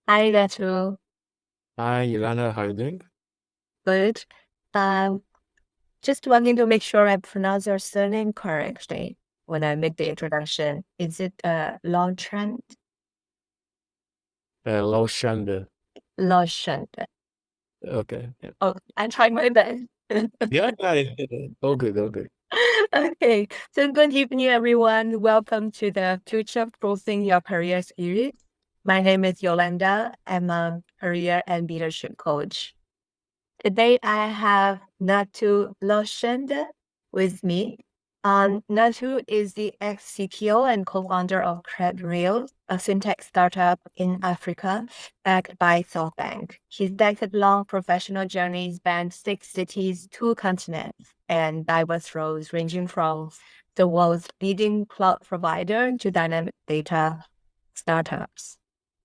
Hi, Natu. Hi, Ilana, how are you doing? Good. Um, just wanting to make sure I pronounce your surname correctly when I make the introduction. Is it Lauchande? Lauchande. Lauchande. Okay. Yeah. Oh, I'm trying my best. Yeah. All good, all good. Okay, so good evening, everyone. Welcome to the Futureproofing Your Career series. My name is Yolanda. I'm a career and leadership coach. Today I have Natu Lauchande with me. Natu is the ex-CTO and co-founder of Credrails, a fintech startup in Africa backed by SoftBank. His decade-long professional journey spanned 6 cities, 2 continents, and diverse roles ranging from the world's leading cloud provider to dynamic data startups.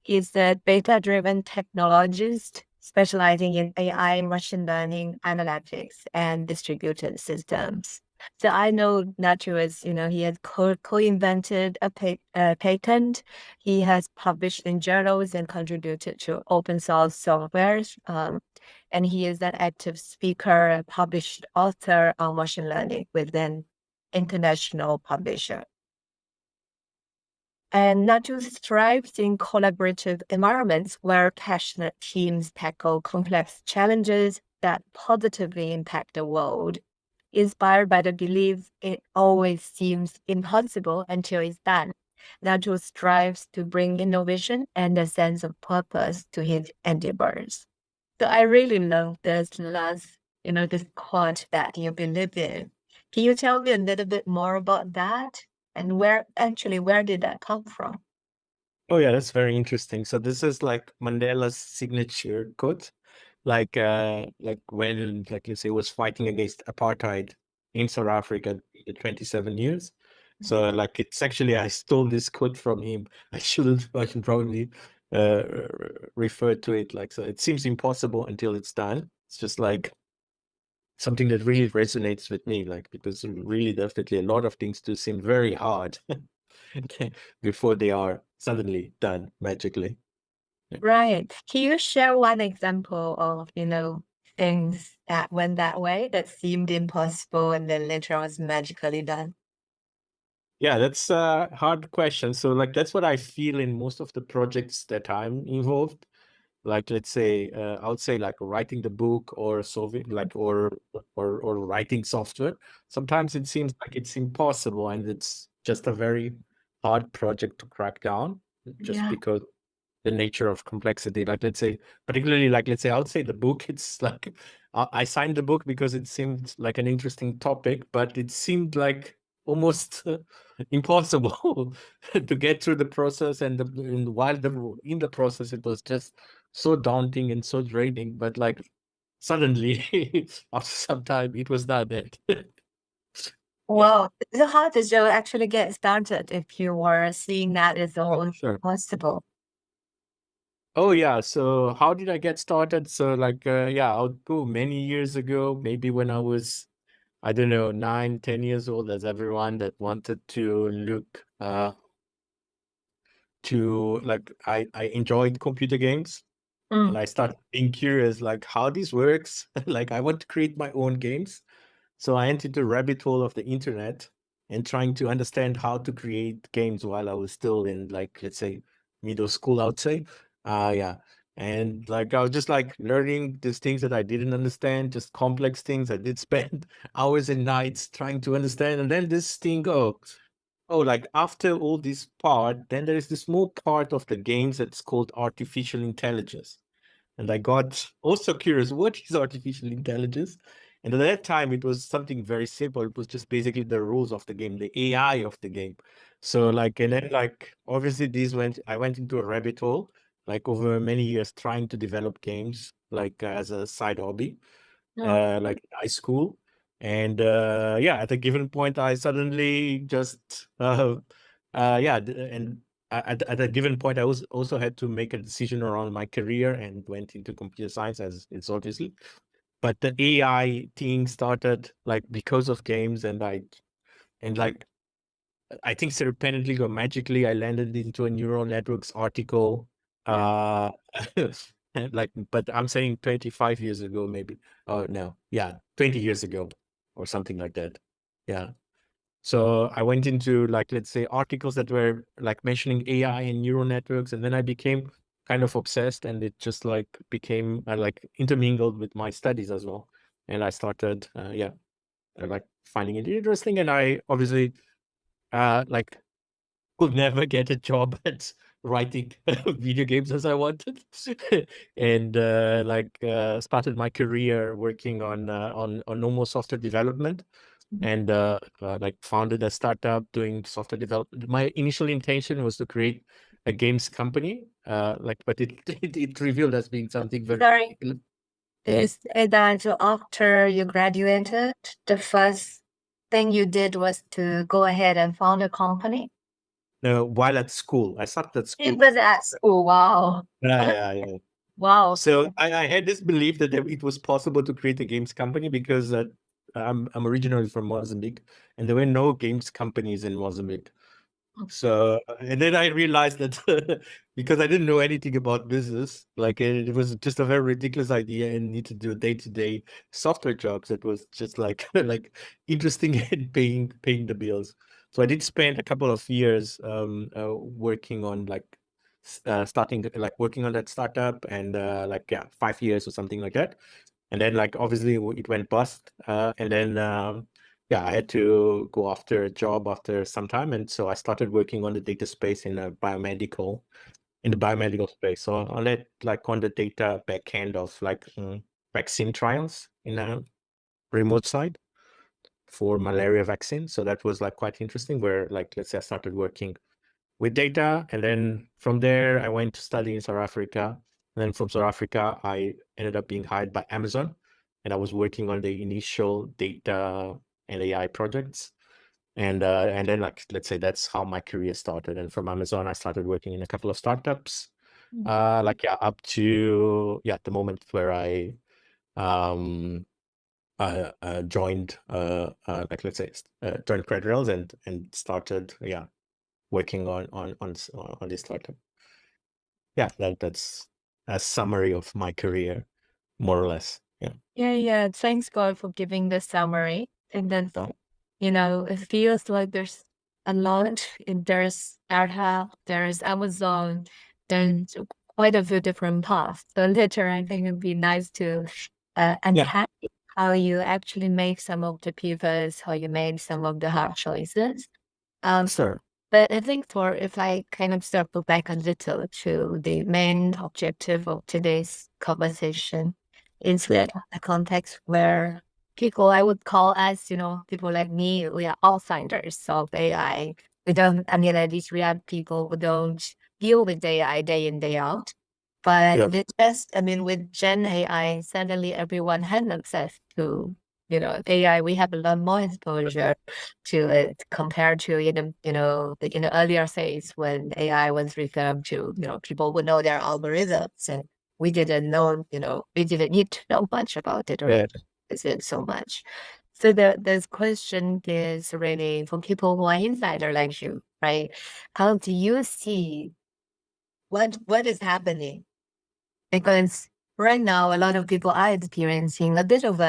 He's a data-driven technologist specializing in AI, machine learning, analytics, and distributed systems. So I know Natu is, he has co-invented a patent. He has published in journals and contributed to open source softwares. And he is an active speaker, a published author on machine learning with an international publisher. And Natu thrives in collaborative environments where passionate teams tackle complex challenges that positively impact the world. Inspired by the belief it always seems impossible until it's done, Natu strives to bring innovation and a sense of purpose to his endeavors. So I really love this last, this quote that you believe in. Can you tell me a little bit more about that? And where did that come from? Oh yeah, that's very interesting. So this is like Mandela's signature quote, like when, like you say, was fighting against apartheid in South Africa, the 27 years. So like it's actually I stole this quote from him. I should probably refer to it like so. It seems impossible until it's done. It's just like something that really resonates with me, like because really definitely a lot of things do seem very hard before they are suddenly done magically. Yeah. Right. Can you share one example of, things that went that way that seemed impossible and then later was magically done? Yeah, that's a hard question. So like that's what I feel in most of the projects that I'm involved. Like let's say I would say like writing the book or solving like or writing software. Sometimes it seems like it's impossible and it's just a very hard project to crack down just Yeah. because the nature of complexity. Like let's say, particularly like let's say, I would say the book. It's like I signed the book because it seemed like an interesting topic, but it seemed like almost impossible to get through the process. And while in the process, it was just so daunting and so draining. But like suddenly, after some time, it was not that. Well, so how did you actually get started if you were seeing that as all Sure. possible? Oh yeah, so how did I get started? So like yeah, I'll go many years ago, maybe when I was, I don't know, 9, 10 years old, as everyone that wanted to look to like I enjoyed computer games and Mm. I started being curious like how this works. Like I want to create my own games. So I entered the rabbit hole of the internet and trying to understand how to create games while I was still in like let's say middle school, I would say. Yeah. And like I was just like learning these things that I didn't understand, just complex things. I did spend hours and nights trying to understand. And then this thing, oh, like after all this part, then there is this small part of the games that's called artificial intelligence. And I got also curious, what is artificial intelligence? And at that time, it was something very simple. It was just basically the rules of the game, the AI of the game. So like, and then like, obviously I went into a rabbit hole, like over many years trying to develop games, like as a side hobby, Yeah. like in high school. And yeah, at a given point, I suddenly just, yeah, and at a given point, I was also had to make a decision around my career and went into computer science as it's obviously. But the AI thing started like because of games, and like I think serpently or magically, I landed into a neural networks article Uh, like, but I'm saying 25 years ago, maybe. Oh, no. Yeah, 20 years ago or something like that. Yeah. So I went into, like, let's say, articles that were like mentioning AI and neural networks, and then I became kind of obsessed, and it just like became like intermingled with my studies as well. And I started, like finding it interesting, and I obviously like could never get a job at writing video games as I wanted, and started my career working on normal software development, and like founded a startup doing software development. My initial intention was to create a games company, but it revealed as being something very. Sorry. Is that after you graduated, the first thing you did was to go ahead and found a company? While at school. I started at school. It was at school. Wow. Yeah. Wow. So I had this belief that it was possible to create a games company because I'm originally from Mozambique, and there were no games companies in Mozambique. So, and then I realized that because I didn't know anything about business, like it was just a very ridiculous idea and need to do day-to-day software jobs. That was just like like interesting and paying the bills. So I did spend a couple of years working on like starting like working on that startup, and 5 years or something like that. And then like obviously it went bust, and then I had to go after a job after some time, and so I started working on the data space in the biomedical space. So on that, like on the data back end of like vaccine trials in a remote side for malaria vaccine. So that was like quite interesting. Where like let's say I started working with data, and then from there I went to study in South Africa. And then from South Africa, I ended up being hired by Amazon, and I was working on the initial data and AI projects. And then like let's say that's how my career started. And from Amazon, I started working in a couple of startups, up to the moment where I um joined joined Credrails and started working on this startup. Yeah, that's a summary of my career, more or less. Yeah. Yeah. Thanks, God, for giving the summary. And then, it feels like there's a lot. There's Arha, there's Amazon, there's quite a few different paths. So later, I think it'd be nice to unpack how you actually make some of the pivots, how you made some of the hard choices. Sure. But I think if I kind of circle back a little to the main objective of today's conversation, is that a context where people, I would call us, people like me, we are outsiders of AI. At least we are people who don't deal with AI day in, day out. But with Gen AI, suddenly everyone has access to, AI. We have a lot more exposure to it compared to in the earlier phase when AI was referred to, people would know their algorithms, and we didn't know, we didn't need to know much about it, or is it so much. So this question is really for people who are insider like you, right? How do you see what is happening? Because right now a lot of people are experiencing a bit of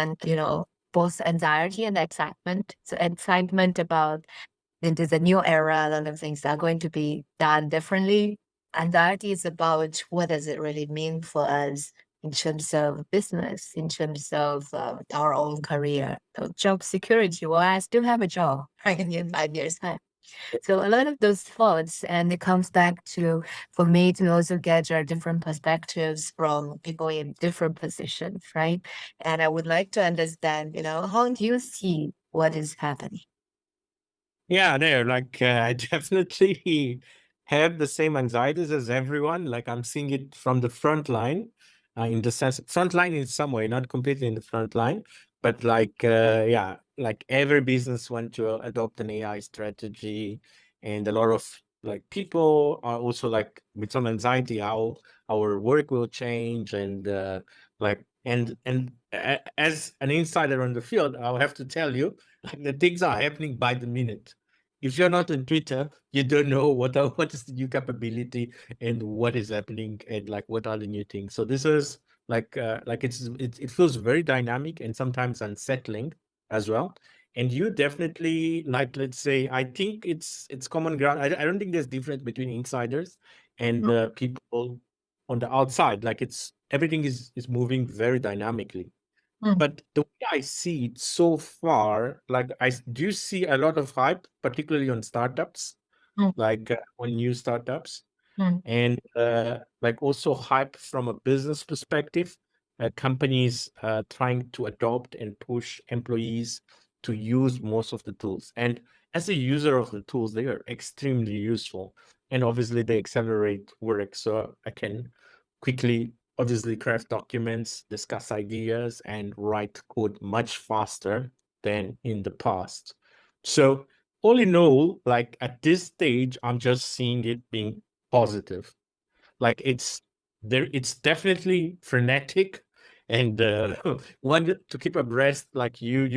both anxiety and excitement. So excitement about it is a new era, a lot of things are going to be done differently. Anxiety is about what does it really mean for us in terms of business, in terms of our own career. So job security, well, I still have a job right in 5 years' time. So a lot of those thoughts, and it comes back to, for me to also gather different perspectives from people in different positions, right? And I would like to understand, how do you see what is happening? Yeah, no, like I definitely have the same anxieties as everyone. Like I'm seeing it from the front line, in the sense front line in some way, not completely in the front line, but like like every business want to adopt an AI strategy, and a lot of like people are also like with some anxiety how our work will change, and as an insider on the field, I'll have to tell you, like the things are happening by the minute. if you're not on Twitter, you don't know what is the new capability and what is happening and like what are the new things. So this is like it feels very dynamic and sometimes unsettling as well. And you definitely, like, let's say, I think it's common ground. I don't think there's difference between insiders and people on the outside. Like it's everything is moving very dynamically. Mm, But the way I see it so far, like I do see a lot of hype, particularly on startups, mm, like on new startups, mm, and like also hype from a business perspective, companies trying to adopt and push employees to use most of the tools. And as a user of the tools, they are extremely useful, and obviously they accelerate work. So I can quickly, obviously, craft documents, discuss ideas, and write code much faster than in the past. So all in all, like at this stage, I'm just seeing it being positive. Like it's definitely frenetic, and one to keep abreast. Like you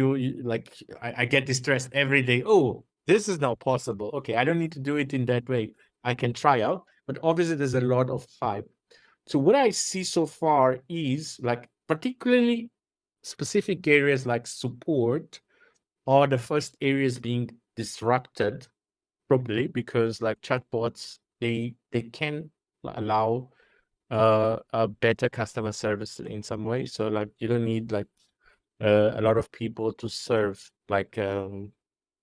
like I get distressed every day. Oh, this is now possible. Okay, I don't need to do it in that way. I can try out, but obviously there's a lot of hype. So what I see so far is like particularly specific areas like support are the first areas being disrupted, probably because like chatbots, they can allow a better customer service in some way. So like you don't need like a lot of people to serve like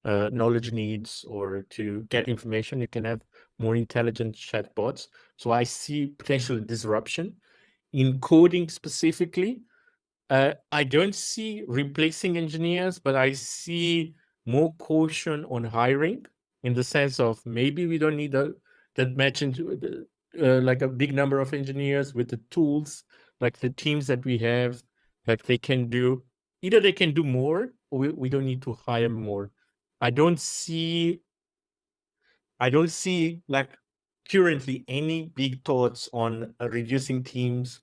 knowledge needs or to get information. You can have more intelligent chatbots. So I see potential disruption in coding specifically. I don't see replacing engineers, but I see more caution on hiring in the sense of maybe we don't need that much into like a big number of engineers with the tools, like the teams that we have, like they can do either they can do more or we don't need to hire more. I don't see I don't see like currently any big thoughts on reducing teams,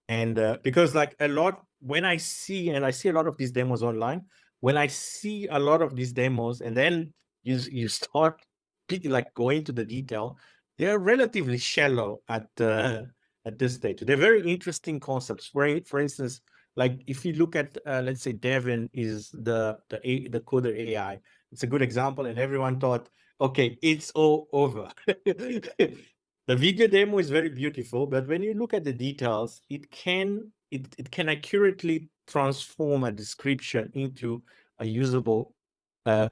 and because like a lot when I see and I see a lot of these demos online, when I see a lot of these demos, and then you start pretty like going to the detail, they are relatively shallow at this stage. They're very interesting concepts. For instance, like if you look at let's say Devin is the coder AI. It's a good example, and everyone thought, okay, it's all over. The video demo is very beautiful, but when you look at the details, it can accurately transform a description into a usable uh,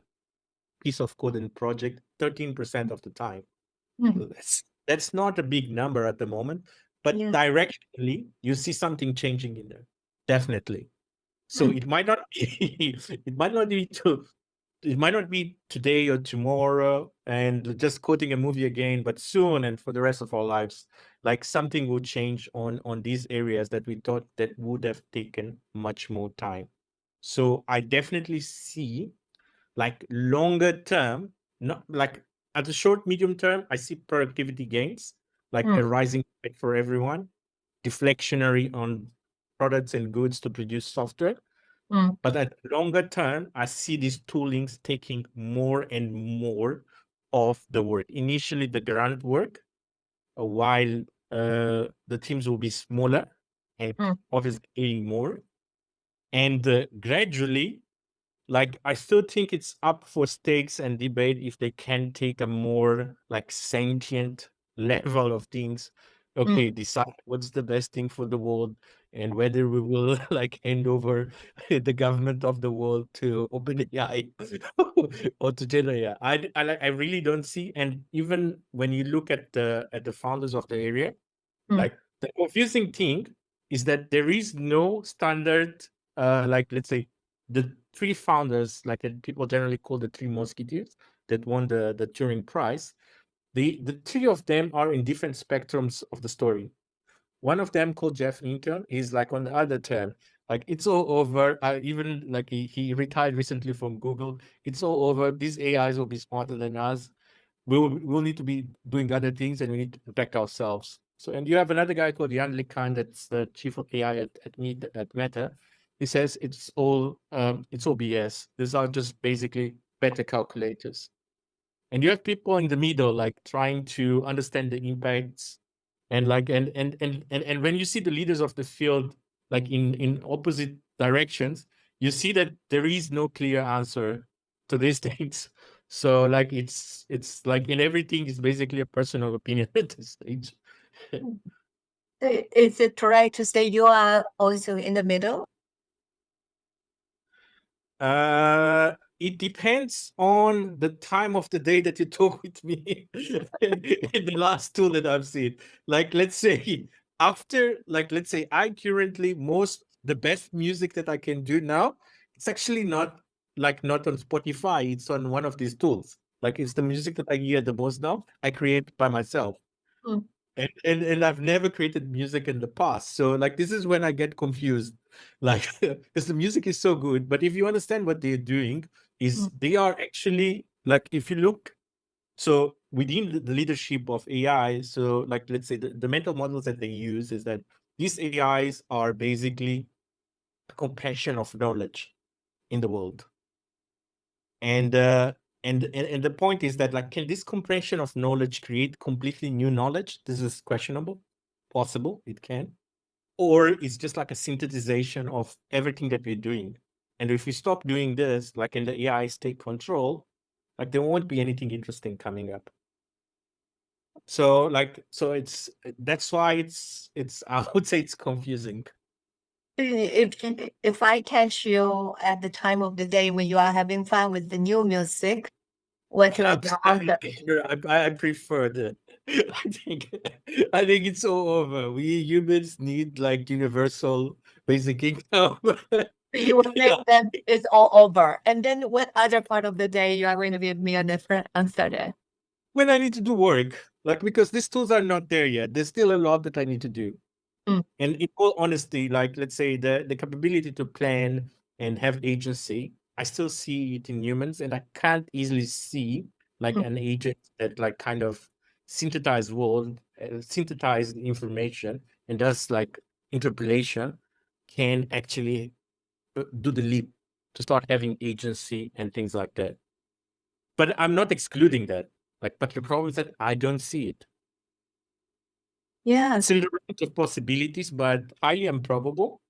piece of code in the project 13% of the time. mm. So that's not a big number at the moment, but Yeah. directionally, you see something changing in there. Definitely. So Mm, it might not be it might not be it might not be today or tomorrow and just quoting a movie again, but soon and for the rest of our lives, like something will change on these areas that we thought that would have taken much more time. So I definitely see like longer term, not like at the short, medium term, I see productivity gains, like mm, a rising rate for everyone, deflectionary on products and goods to produce software. mm, But at longer term, I see these toolings taking more and more of the work. Initially, the grunt work, while the teams will be smaller and mm, obviously getting more. And gradually, like I still think it's up for stakes and debate if they can take a more like sentient level of things. mm. Okay, decide what's the best thing for the world and whether we will like hand over the government of the world to OpenAI or to GenAI. I really don't see. And even when you look at the founders of the area, Mm, like the confusing thing is that there is no standard, like let's say the three founders, like that people generally call the three musketeers that won the Turing Prize. The three of them are in different spectrums of the story. One of them called Jeff Hinton is like on the other term. Like it's all over. Even like he retired recently from Google. It's all over. These AIs will be smarter than us. We'll need to be doing other things, and we need to protect ourselves. So, and you have another guy called Jan LeCun, that's the chief of AI at Meta. He says it's all BS. These are just basically better calculators. and you have people in the middle, like trying to understand the impacts, and like and when you see the leaders of the field like in opposite directions, you see that there is no clear answer to these things. So like it's like in everything is basically a personal opinion at this stage. Is it correct to say you are also in the middle? It depends on the time of the day that you talk with me. In the last tool that I've seen, like let's say after, like let's say I currently the best music that I can do now, it's actually not on Spotify. It's on one of these tools. Like it's the music that I hear the most now. I create by myself. Mm. And I've never created music in the past. So like this is when I get confused. Like because the music is so good, but if you understand what they're doing, is they are actually like if you look so within the leadership of AI, so like let's say the mental models that they use is that these AIs are basically a compression of knowledge in the world. And the point is that like can this compression of knowledge create completely new knowledge? This is questionable. Possible, it can. Or it's just like a synthesization of everything that we're doing. And if we stop doing this, like in the AIs take control, like there won't be anything interesting coming up. So like so it's that's why it's I would say it's confusing. If I catch you at the time of the day when you are having fun with the new music, what should I do after? I prefer the I think I think it's all over. We humans need like universal basic income. You will Yeah. think that it's all over. And then what other part of the day you are going to give me a different answer then? When I need to do work, like because these tools are not there yet. There's still a lot that I need to do. Mm, And in all honesty, like let's say the capability to plan and have agency, I still see it in humans, and I can't easily see like mm. an agent that like kind of synthesize the information and does like interpolation can actually do the leap to start having agency and things like that. But I'm not excluding that. Like, but the problem is that I don't see it. It's Yes. in the range of possibilities, but highly improbable.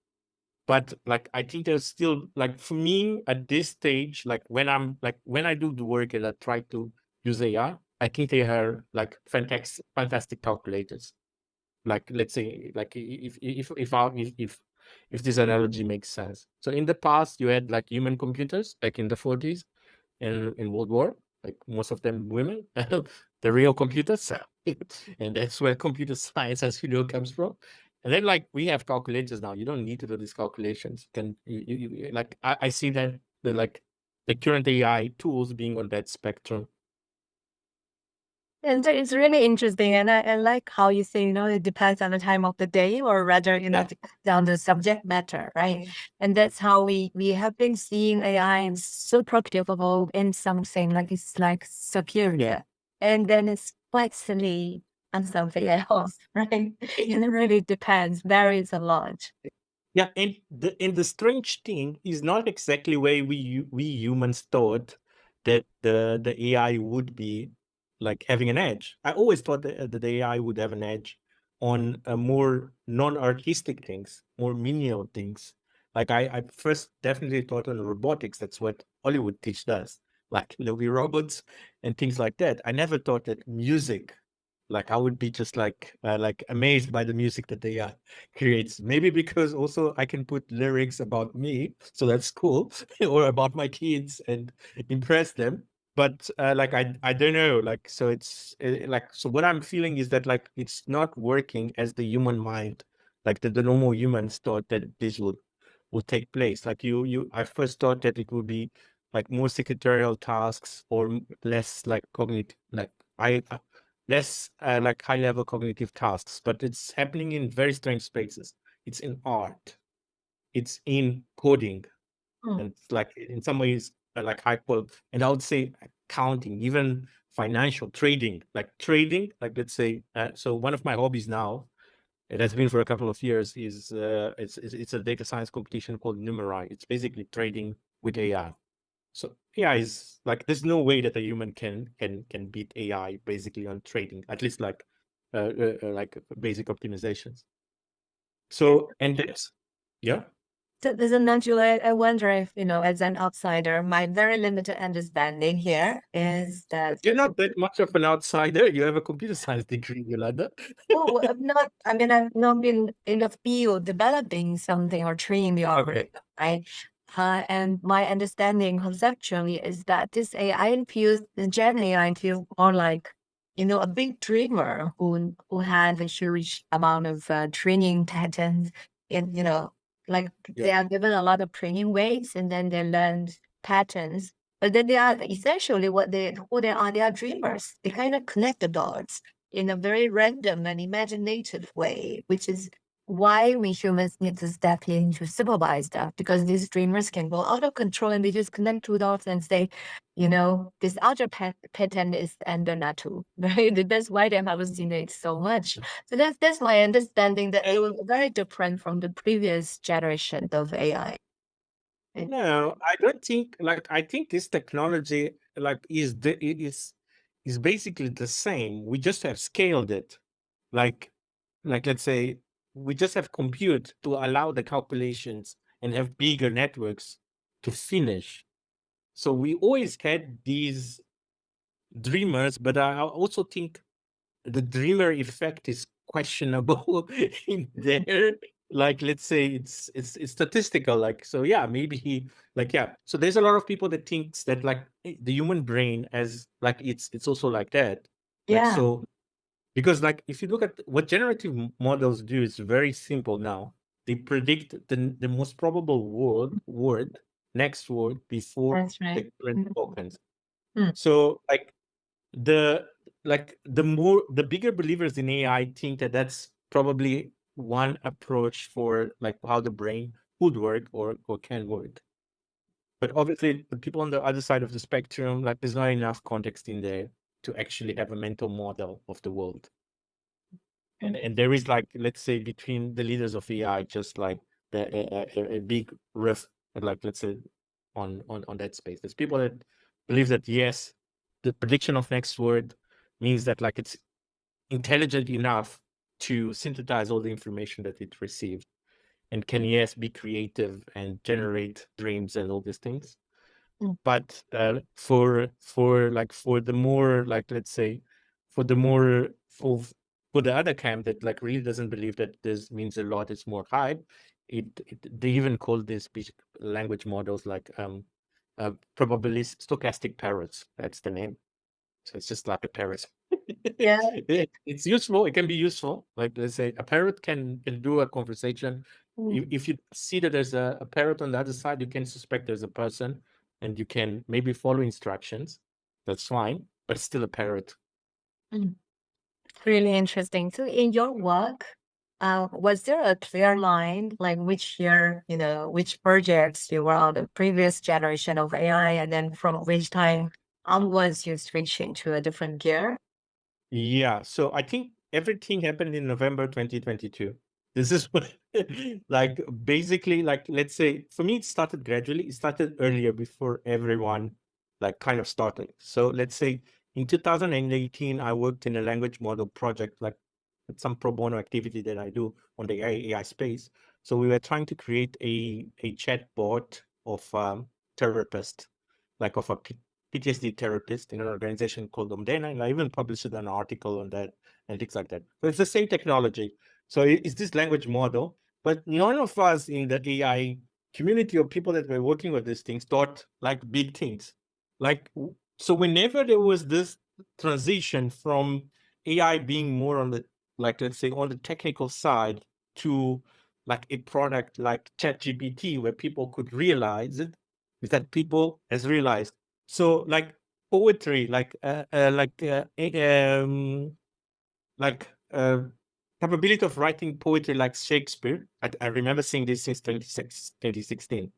But like I think there's still like for me at this stage, like when I do the work and I try to use AI, I think they are like fantastic calculators. Like let's say like if this analogy makes sense. So in the past you had like human computers, like in the 40s and in World War, like most of them women, the real computers. And that's where computer science, as you know, comes from. And then like we have calculators now. You don't need to do these calculations. Like I see that the current AI tools being on that spectrum. And so it's really interesting. And I like how you say, it depends on the time of the day or rather, Yeah. on the subject matter, right? And that's how we have been seeing AI super capable in something like it's like superior. And then it's quite silly on something else, right? And it really depends, varies a lot. Yeah, and the strange thing is not exactly where we humans thought that the AI would be like having an edge. I always thought that the AI would have an edge on more non-artistic things, more menial things. Like I first definitely thought on robotics. That's what Hollywood teach us, like we robots and things like that. I never thought that music, like I would be just like amazed by the music that they creates. Maybe because also I can put lyrics about me, so that's cool, or about my kids and impress them. But like I don't know, like so it's like so what I'm feeling is that like it's not working as the human mind, like the normal humans thought that this would take place. Like I first thought that it would be like more secretarial tasks or less like cognitive, like I less like high level cognitive tasks, but it's happening in very strange spaces. It's in art, it's in coding, Mm. and it's like in some ways like hyper, and I would say accounting, even financial trading, like let's say. So one of my hobbies now, it has been for a couple of years, is it's a data science competition called Numerai. It's basically trading with AI. So AI is like, there's no way that a human can beat AI basically on trading, at least like basic optimizations. So, and that's, yeah. So there's naturally, I wonder if, as an outsider, my very limited understanding here is that, You're not that much of an outsider. You have a computer science degree, Yolanda. well, I've not been in the field developing something or training the algorithm, right? And my understanding conceptually is that this AI infused, the Gen AI infused more like, a big dreamer who had a huge amount of training patterns in, like Yeah. they are given a lot of training weights and then they learn patterns. But then they are essentially who they are. They are dreamers. They kind of connect the dots in a very random and imaginative way, which is why we humans need to step in to supervise that, because these dreamers can go out of control and they just connect two dots and say, this outer pattern is under Natu, right? That's why they hallucinate so much. So that's my understanding, that it was very different from the previous generation of AI. No, I don't think, like, I think this technology like it is basically the same. We just have scaled it. Like let's say we just have compute to allow the calculations and have bigger networks to finish. So we always had these dreamers, but I also think the dreamer effect is questionable in there. Like, let's say it's statistical. Like, so yeah, maybe yeah. So there's a lot of people that thinks that like the human brain as like it's also like that. Like, Yeah, so because like if you look at what generative models do, it's very simple now. They predict the most probable next word before that's right. the current Mhm. tokens. Mm. So like the the bigger believers in AI think that that's probably one approach for like how the brain could work or can work. But obviously the people on the other side of the spectrum, like there's not enough context in there to actually have a mental model of the world. And there is like, let's say, between the leaders of AI, just like a big rift, like let's say on that space. There's people that believe that yes, the prediction of next word means that like it's intelligent enough to synthesize all the information that it received and can yes be creative and generate dreams and all these things. Mm. But for the more like, let's say, for the more for the other camp that like really doesn't believe that this means a lot, it's more hype. They even call this language models like probabilistic stochastic parrots. That's the name. So it's just like a parrot. Yeah. It's useful. It can be useful. Like, let's say a parrot can do a conversation. Mm. If you see that there's a parrot on the other side, you can suspect there's a person and you can maybe follow instructions. That's fine, but it's still a parrot. Mm. Really interesting. So in your work, was there a clear line, like which year, which projects you were on the previous generation of AI, and then from which time onwards you switch into a different gear? Yeah. So I think everything happened in November 2022. This is what, like, basically, like, let's say for me, it started gradually. It started earlier before everyone, like, kind of started. So let's say in 2018, I worked in a language model project, like some pro bono activity that I do on the AI space. So we were trying to create a chat bot of therapist, like of a PTSD therapist in an organization called Omdena, and I even published an article on that and things like that. So it's the same technology. So it's this language model, but none of us in the AI community or people that were working with these things thought like big things. Like, so whenever there was this transition from AI being more on the, like, let's say, on the technical side to like a product like ChatGPT, where people could realize it, is that people has realized. So like poetry, like capability of writing poetry like Shakespeare. I remember seeing this since 2016.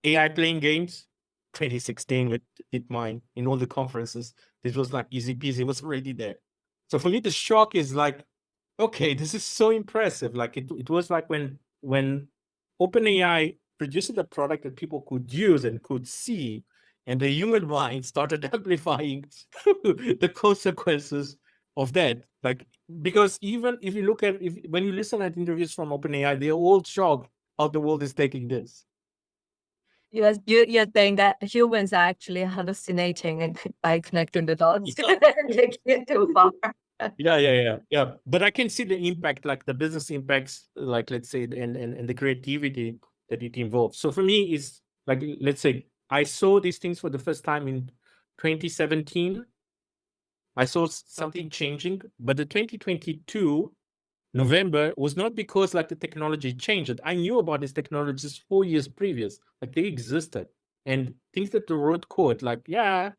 AI playing games, 2016 with DeepMind in all the conferences. This was like easy peasy, it was already there. So for me, the shock is like, okay, this is so impressive. Like it was like when OpenAI produced a product that people could use and could see, and the human mind started amplifying the consequences of that. Like, because even if you look at, when you listen at interviews from OpenAI, they're all shocked how the world is taking this. You're saying that humans are actually hallucinating and by connecting the dots. Taking it too far. Yeah. But I can see the impact, like the business impacts, like let's say, and the creativity that it involves. So for me, is like, let's say, I saw these things for the first time in 2017. I saw something changing, but the 2022 November was not because like the technology changed. I knew about these technologies 4 years previous, like they existed, and things that wrote code, like, yeah,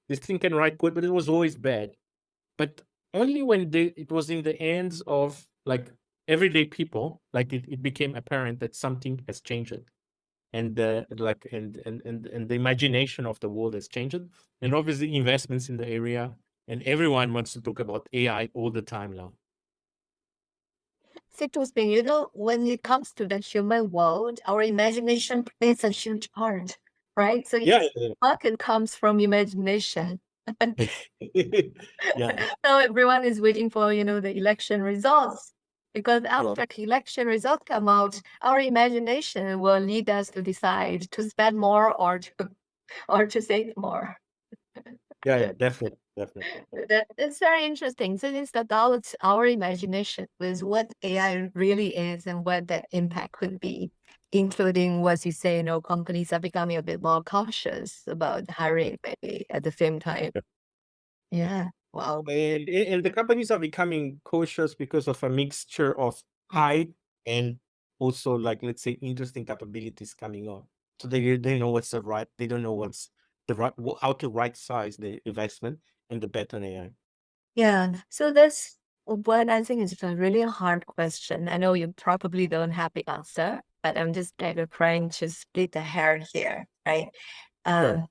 this thing can write code, but it was always bad. But only when it was in the hands of like everyday people, like it became apparent that something has changed, and like and the imagination of the world has changed, and obviously investments in the area, and everyone wants to talk about AI all the time now. Interesting. You know, when it comes to the human world, our imagination plays a huge part, right? So Yeah, market comes from imagination. yeah. So everyone is waiting for, the election results. Because after election results come out, our imagination will lead us to decide to spend more or to save more. Yeah, definitely. That's very interesting. So it's about our imagination with what AI really is and what the impact could be, including what you say, companies are becoming a bit more cautious about hiring maybe at the same time. Yeah. Wow. And the companies are becoming cautious because of a mixture of hype and also, like, let's say, interesting capabilities coming on. So they know what's the right, they don't know what's the right, how to right size the investment and the bet on AI. Yeah. So that's what I think is a really hard question. I know you probably don't have the answer, but I'm just kind of trying to split the hair here, right? Sure.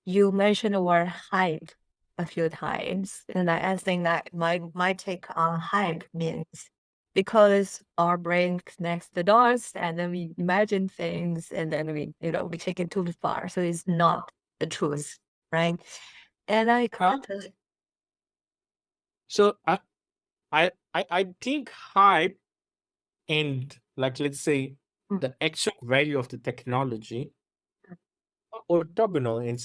You mentioned the word hype a few times, and I think that my take on hype means because our brain connects the dots and then we imagine things and then we take it too far. So it's not the truth, right? And I can't. So I think hype and, like, let's say, the actual value of the technology orthogonal in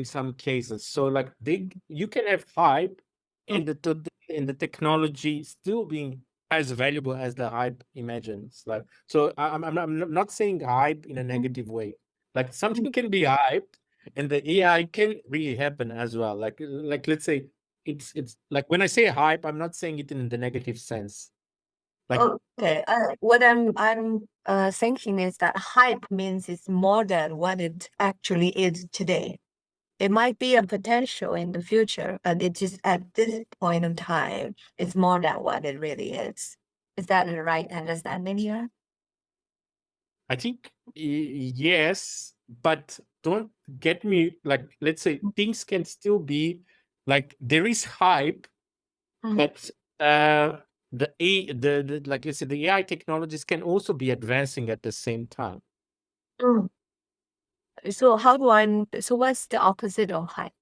some cases. So like you can have hype and the technology still being as valuable as the hype imagines. Like, so I'm not saying hype in a negative way. Like, something can be hyped and the AI can really happen as well. Like let's say, it's like, when I say hype, I'm not saying it in the negative sense. Like, Okay. What I'm thinking is that hype means it's more than what it actually is today. It might be a potential in the future, but it is at this point in time, it's more than what it really is. Is that the right understanding here? I think yes, but don't get me, like, let's say, things can still be like, there is hype, but the like you said, the AI technologies can also be advancing at the same time. Mm. So what's the opposite of hype?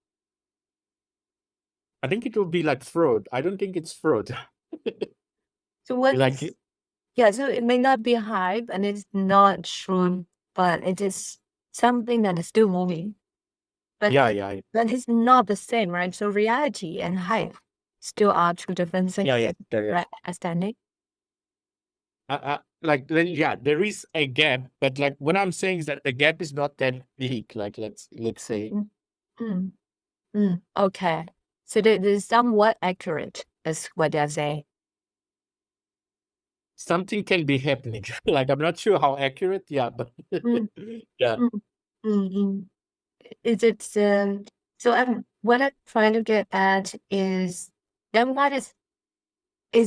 I think it will be like fraud. I don't think it's fraud. So what? Like, Yeah, so it may not be hype and it's not true, but it is something that is still moving. But yeah, but it's not the same, right? So reality and hype still are two different things. yeah. Right, understanding? Like, yeah, there is a gap, but like, what I'm saying is that the gap is not that big. Like, let's say, Mm. Okay. So this is somewhat accurate, is what they're saying. something can be happening. Like, I'm not sure how accurate. Yeah, but Mm. yeah. Mm. Mm. Is it so what I'm trying to get at is then what is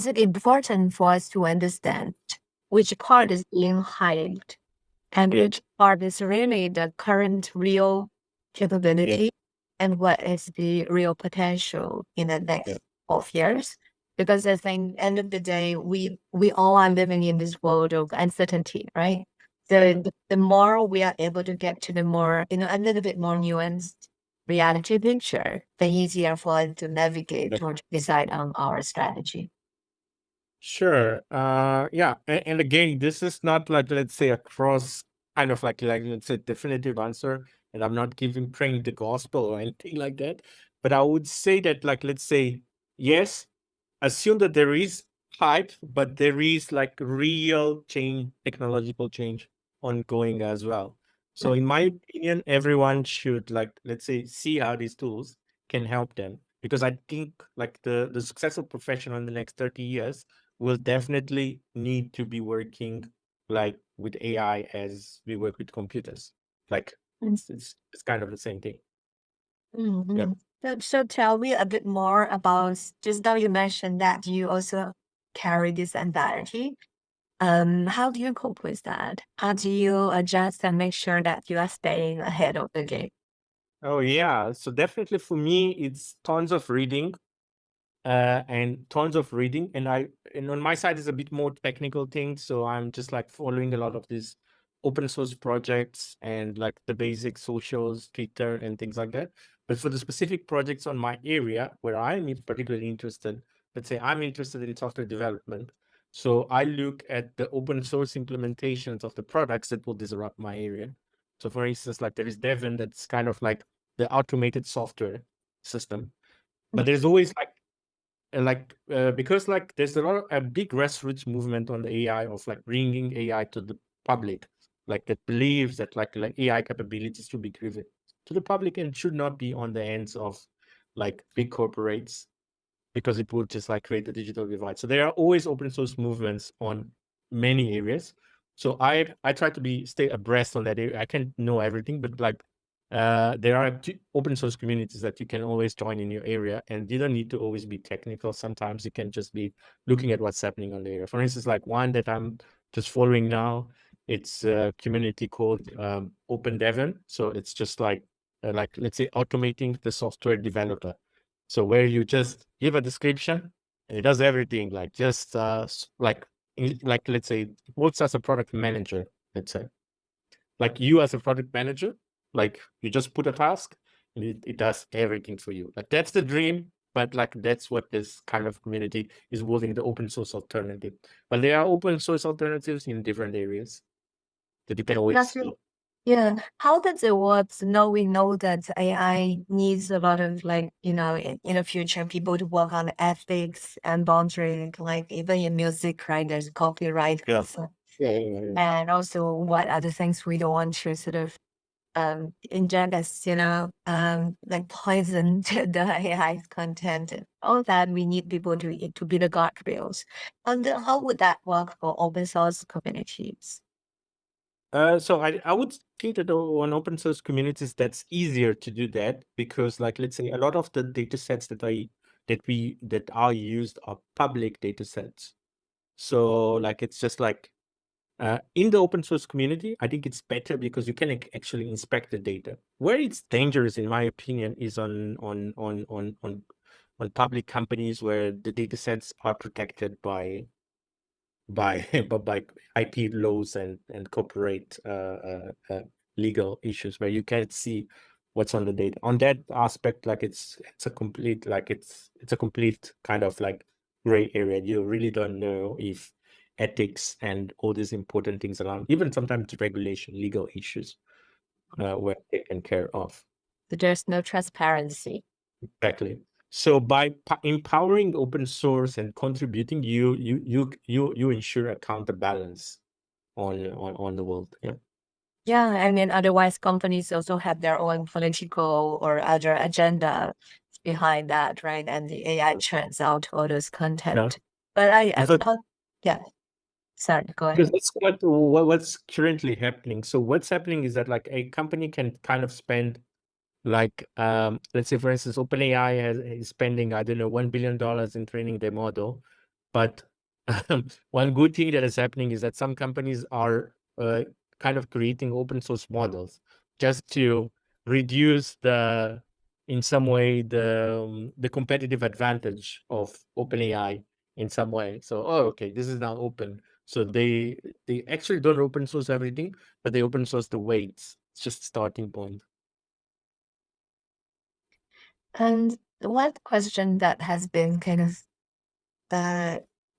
it important for us to understand which part is being hyped and which part is really the current real capability and what is the real potential in the next 12 years? Because I think end of the day, we all are living in this world of uncertainty, right? the more we are able to get to the more, a little bit more nuanced reality picture, the easier for us to navigate or to decide on our strategy. Sure. Yeah. And again, this is not like, let's say, a cross kind of like let's say definitive answer. And I'm not giving praying the gospel or anything like that. But I would say that, like, let's say, yes, assume that there is hype, but there is like real change, technological change ongoing as well. So in my opinion, everyone should, like, let's say, see how these tools can help them. Because I think like the successful professional in the next 30 years will definitely need to be working like with AI as we work with computers. Like it's kind of the same thing. Yeah. So tell me a bit more about, just now you mentioned that you also carry this anxiety. How do you cope with that? How do you adjust and make sure that you are staying ahead of the game? Oh yeah. So definitely for me, it's tons of reading. And tons of reading. And on my side is a bit more technical thing. So I'm just like following a lot of these open source projects and like the basic socials, Twitter and things like that. But for the specific projects on my area where I'm particularly interested, let's say I'm interested in software development. So I look at the open source implementations of the products that will disrupt my area. So for instance, like there is Devon, that's kind of like the automated software system. But there's always because like there's a big grassroots movement on the AI of like bringing AI to the public, like that believes that like AI capabilities should be given to the public and should not be on the hands of like big corporates, because it would just like create a digital divide. So there are always open source movements on many areas. So I try to stay abreast on that area. I can't know everything, but like there are open source communities that you can always join in your area, and you don't need to always be technical. Sometimes you can just be looking at what's happening on the area. For instance, like one that I'm just following now, it's a community called Open Devon. So it's just like let's say automating the software developer. So where you just give a description and it does everything, like just like let's say it works as a product manager, let's say. Like you as a product manager, like you just put a task and it does everything for you. Like that's the dream, but like that's what this kind of community is building, the open source alternative. But there are open source alternatives in different areas that you can always Yeah. How does it work? Now we know that AI needs a lot of like, in the future, people to work on ethics and boundary, like even in music, right? There's copyright. Yeah. So- Yeah. And also what are the things we don't want to sort of inject as, like poison to the AI content. All that we need people to be the guardrails. And how would that work for open source communities? So I would think that on open source communities, that's easier to do that, because like, let's say a lot of the data sets that are used are public data sets. So like, it's just like, in the open source community, I think it's better because you can actually inspect the data. Where it's dangerous, in my opinion, is on public companies where the data sets are protected by by IP laws and corporate legal issues, where you can't see what's on the data. On that aspect, like it's a complete it's a complete kind of like gray area. You really don't know if ethics and all these important things around, even sometimes regulation, legal issues, were taken care of. There's no transparency. Exactly. So by empowering open source and contributing, you ensure a counterbalance on the world. Yeah. Yeah, I mean, otherwise companies also have their own political or other agenda behind that, right? And the AI churns out all those Yeah. content. But yeah, sorry, go Because ahead. that's what's currently happening. So what's happening is that like a company can kind of spend like let's say for instance OpenAI is spending, I don't know, $1 billion in training their model, but one good thing that is happening is that some companies are kind of creating open source models just to reduce in some way the competitive advantage of OpenAI in some way. So okay, this is now open, So they actually don't open source everything, but they open source the weights. It's just starting point. And one question that has been kind of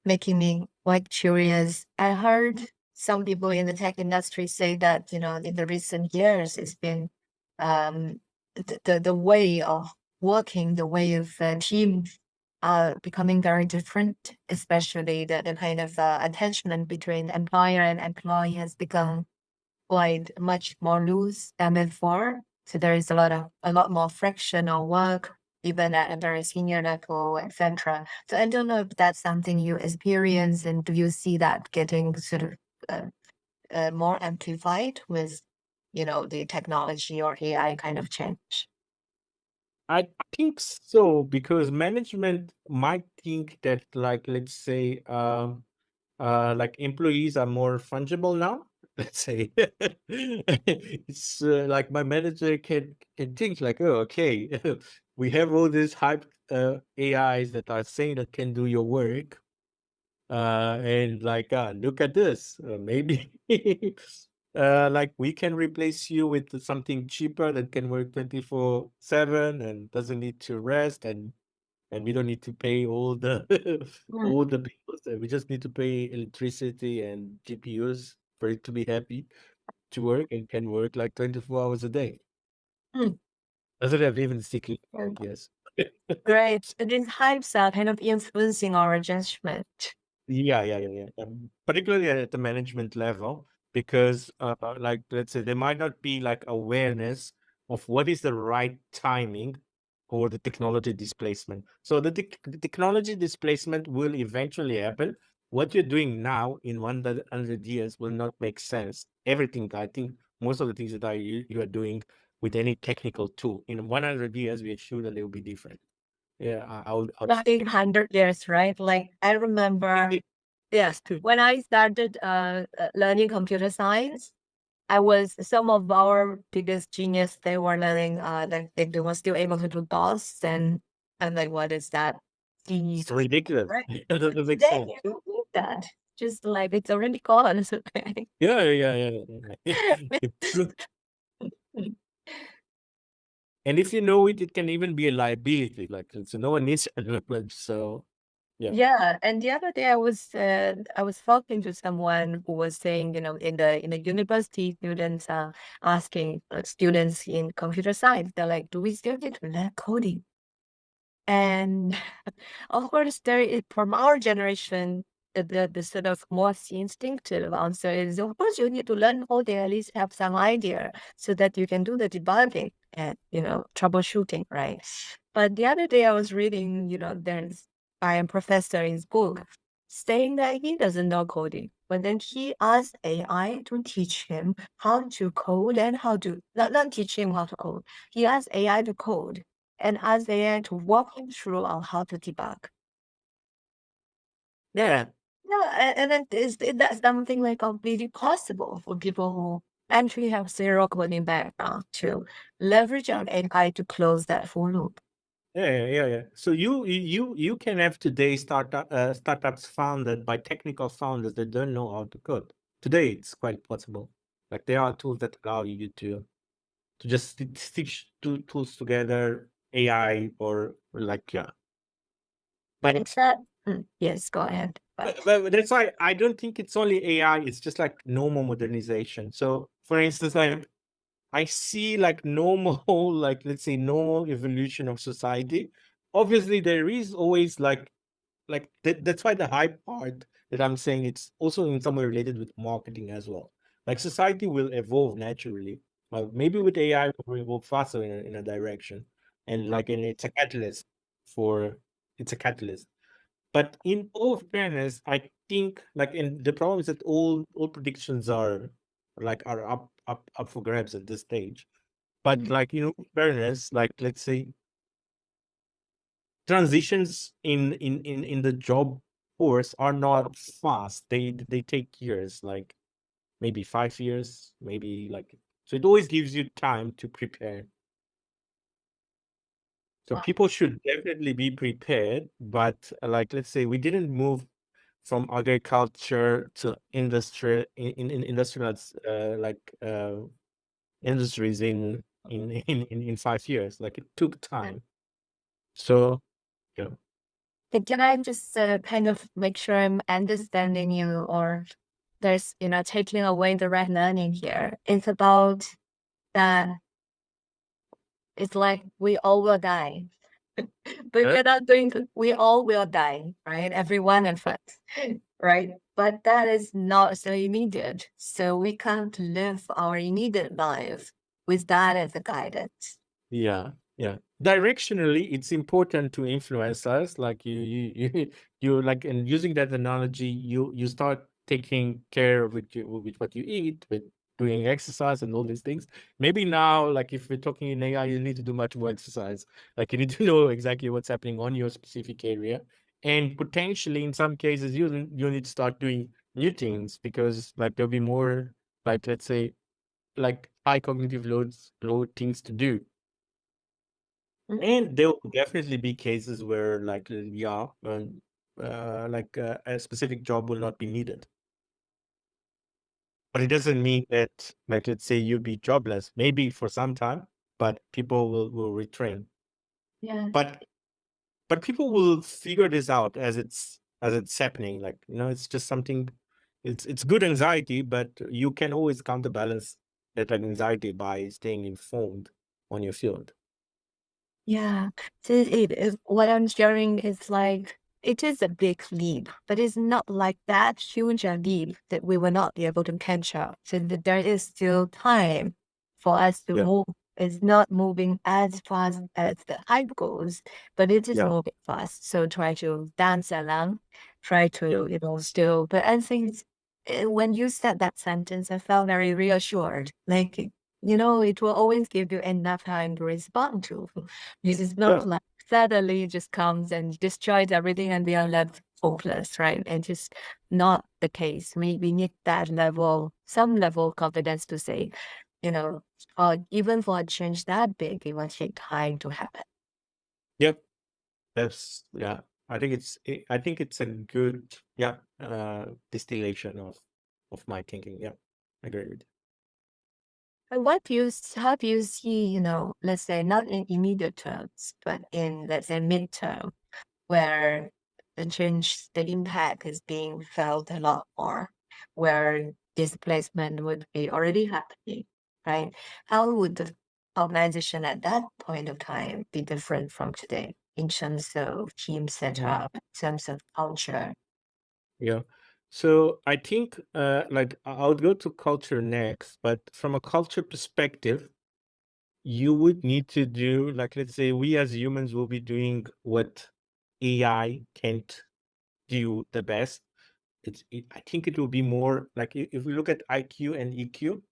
making me quite curious, I heard some people in the tech industry say that, in the recent years, it's been um, the way of working, the way of teams becoming very different, especially the kind of attachment between employer and employee has become quite much more loose than before. So there is a lot more frictional work, even at a very senior level, etc. So I don't know if that's something you experience, and do you see that getting sort of more amplified with, the technology or AI kind of change? I think so, because management might think that, like, let's say, like employees are more fungible now. Let's say it's like my manager can think like, oh, okay, we have all these hype AIs that are saying that can do your work, and like, look at this, maybe like we can replace you with something cheaper that can work 24/7 and doesn't need to rest, and we don't need to pay all the Mm, all the bills. We just need to pay electricity and GPUs for it to be happy to work, and can work like 24 hours a day. mm, Doesn't have even sticky. mm. Yes. Great. These hypes are kind of influencing our judgment. Yeah. Particularly at the management level, because like, let's say there might not be like awareness of what is the right timing for the technology displacement. So the technology displacement will eventually happen. What you're doing now in 100 years will not make sense. Everything, I think, most of the things that you are doing with any technical tool in 100 years, we are sure that they will be different. Yeah, I would I think 100 years, right? Like I remember, yes, when I started learning computer science, some of our biggest genius, they were learning, they were still able to do DOS, and I'm like, what is that? C, It's ridiculous. right? It doesn't make Today sense. you don't need that. Just like it's already gone. It's okay. Yeah. It's- and if you know it, it can even be a liability. Like, so no one needs a development. So yeah. Yeah, and the other day I was talking to someone who was saying, in the university, students are asking students in computer science, they're like, do we still need to learn coding? And of course, there is, from our generation, the sort of most instinctive answer is, of course, you need to learn coding, at least have some idea so that you can do the debugging and, troubleshooting, right? But the other day I was reading, there's by a professor in his book saying that he doesn't know coding. But then he asked AI to teach him how to code and how to, not teach him how to code. He asked AI to code and ask AI to walk him through on how to debug. Yeah. Yeah, and then that's something like completely possible for people who actually have zero coding background to leverage on AI to close that for loop. Yeah. So you can have today startups founded by technical founders that don't know how to code. Today it's quite possible. Like, there are tools that allow you to just stitch two tools together, AI, or like, yeah. But it's that, yes, go ahead. But that's why I don't think it's only AI. It's just like normal modernization. So, for instance, I see like normal, like, let's say, normal evolution of society. Obviously, there is always that's why the hype part that I'm saying, it's also in some way related with marketing as well. Like, society will evolve naturally. Maybe with AI, we'll evolve faster in a direction, and like, and it's a catalyst. But in all fairness, I think, like, and the problem is that all predictions are up for grabs at this stage. But, Mm. like, in fairness, like, let's say, transitions in the job force are not fast. They take years, like maybe 5 years, maybe, like, so it always gives you time to prepare. So Wow. people should definitely be prepared, but like, let's say we didn't move from agriculture to industry in industrial industries in 5 years. Like it took time. So yeah. Can I just kind of make sure I'm understanding you, or there's, taking away the right learning here? It's about that it's like we all will die. But if you're not doing good, we all will die, right? Every one of us, right? But that is not so immediate. So we can't live our immediate life with that as a guidance. Yeah, yeah. Directionally, it's important to influence us. Like you like, and using that analogy, you start taking care of with what you eat, with doing exercise and all these things. Maybe now, like if we're talking in AI, you need to do much more exercise. Like you need to know exactly what's happening on your specific area, and potentially in some cases, you need to start doing new things because like there'll be more, like let's say, like high cognitive load things to do. And there will definitely be cases where, like, a specific job will not be needed. But it doesn't mean that, like, let's say you'll be jobless, maybe for some time, but people will retrain. Yeah. But people will figure this out as it's happening. Like, it's just something. It's good anxiety, but you can always counterbalance that anxiety by staying informed on your field. Yeah. So what I'm sharing is like, it is a big leap, but it's not like that huge a leap that we will not be able to catch up. So that there is still time for us to Yeah, move. It's not moving as fast as the hype goes, but it is yeah, moving fast. So try to dance along, try to, still. But I think when you said that sentence, I felt very reassured. Like, it will always give you enough time to respond to. This is yeah. not like suddenly it just comes and destroys everything and we are left hopeless, right? And just not the case. We need that level, some level of confidence to say, even for a change that big, it will take time to happen. Yep. Yeah. I think it's a good, distillation of my thinking. Yeah, I agree with you. And how do you see, let's say not in immediate terms, but in, let's say, midterm, where the impact is being felt a lot more, where displacement would be already happening, right? How would the organization at that point of time be different from today in terms of team setup, in terms of culture? Yeah. So I think like I'll go to culture next, but from a culture perspective, you would need to do, like, let's say we as humans will be doing what AI can't do the best. I think it will be more like if we look at IQ and EQ,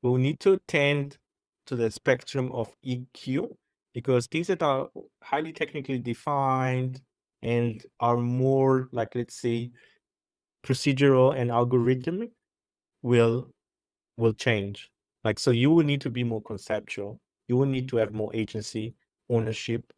we'll need to tend to the spectrum of EQ because things that are highly technically defined and are more, like, let's say, procedural and algorithmic will change. Like, so you will need to be more conceptual. You will need to have more agency, ownership,